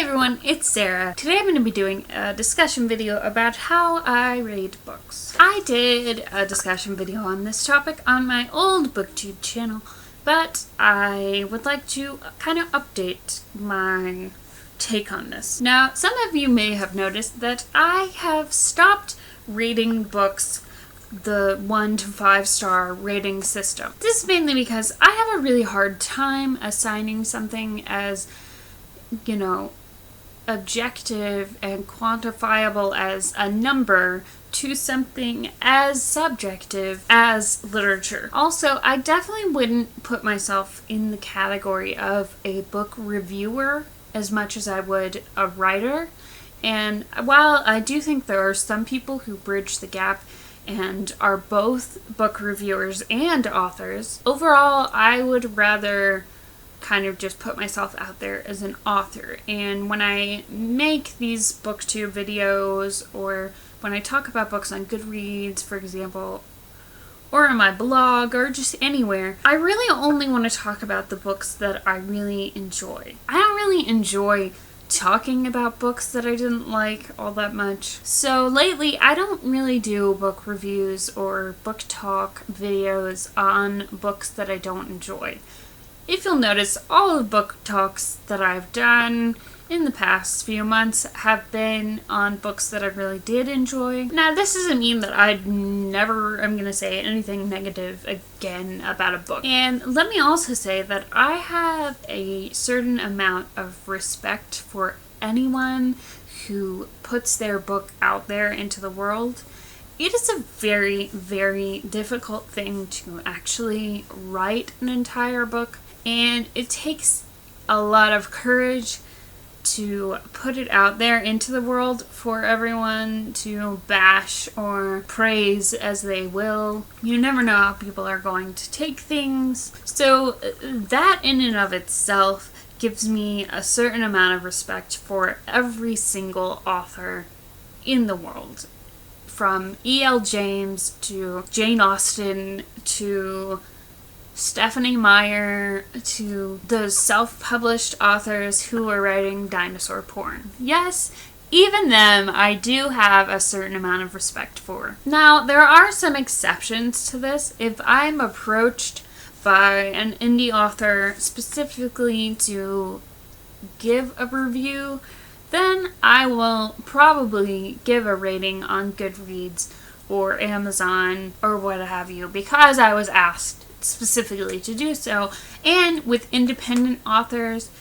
Hey everyone, it's Sarah. Today I'm going to be doing a discussion video about how I rate books. I did a discussion video on this topic on my old Booktube channel, but I would like to kind of update my take on this. Now, some of you may have noticed that I have stopped rating books the 1 to 5 star rating system. This is mainly because I have a really hard time assigning something as, objective and quantifiable as a number to something as subjective as literature. Also, I definitely wouldn't put myself in the category of a book reviewer as much as I would a writer. And while I do think there are some people who bridge the gap and are both book reviewers and authors, overall I would rather kind of just put myself out there as an author. And when I make these Booktube videos, or when I talk about books on Goodreads, for example, or on my blog, or just anywhere, I really only want to talk about the books that I really enjoy. I don't really enjoy talking about books that I didn't like all that much. So lately, I don't really do book reviews or book talk videos on books that I don't enjoy. If you'll notice, all of the book talks that I've done in the past few months have been on books that I really did enjoy. Now, this doesn't mean that I never am going to say anything negative again about a book. And let me also say that I have a certain amount of respect for anyone who puts their book out there into the world. It is a very, very difficult thing to actually write an entire book, and it takes a lot of courage to put it out there into the world for everyone to bash or praise as they will. You never know how people are going to take things. So that in and of itself gives me a certain amount of respect for every single author in the world. From E.L. James to Jane Austen to Stephanie Meyer to those self-published authors who are writing dinosaur porn. Yes, even them I do have a certain amount of respect for. Now, there are some exceptions to this. If I'm approached by an indie author specifically to give a review, then I will probably give a rating on Goodreads or Amazon or what have you, because I was asked specifically to do so. And with independent authors,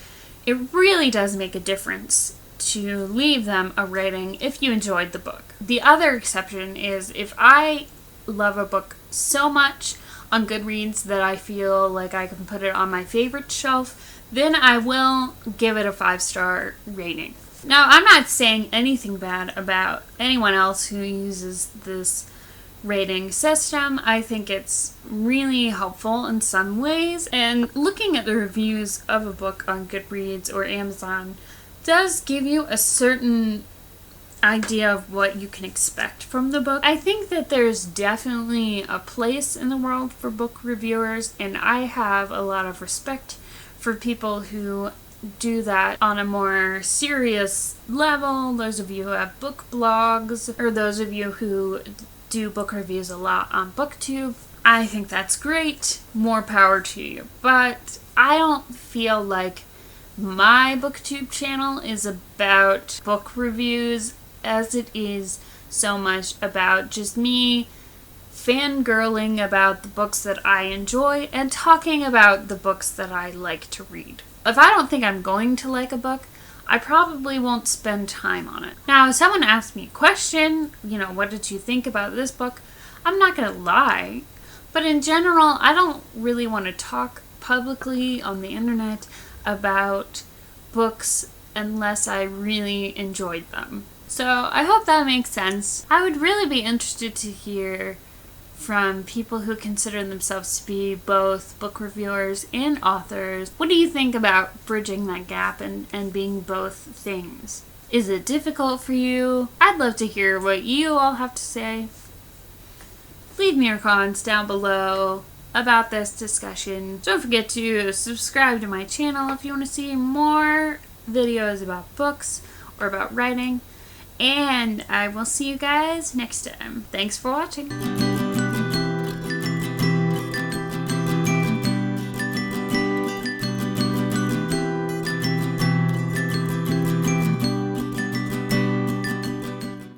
it really does make a difference to leave them a rating if you enjoyed the book. The other exception is if I love a book so much on Goodreads that I feel like I can put it on my favorite shelf, then I will give it a 5-star rating. Now, I'm not saying anything bad about anyone else who uses this rating system. I think it's really helpful in some ways, and looking at the reviews of a book on Goodreads or Amazon does give you a certain idea of what you can expect from the book. I think that there's definitely a place in the world for book reviewers, and I have a lot of respect for people who do that on a more serious level. Those of you who have book blogs, or those of you who do book reviews a lot on Booktube, I think that's great. More power to you. But I don't feel like my Booktube channel is about book reviews as it is so much about just me fangirling about the books that I enjoy and talking about the books that I like to read. If I don't think I'm going to like a book, I probably won't spend time on it. Now, if someone asks me a question, what did you think about this book? I'm not going to lie, but in general, I don't really want to talk publicly on the internet about books unless I really enjoyed them. So I hope that makes sense. I would really be interested to hear from people who consider themselves to be both book reviewers and authors. What do you think about bridging that gap and being both things? Is it difficult for you? I'd love to hear what you all have to say. Leave me your comments down below about this discussion. Don't forget to subscribe to my channel if you want to see more video is about books or about writing. And I will see you guys next time. Thanks for watching.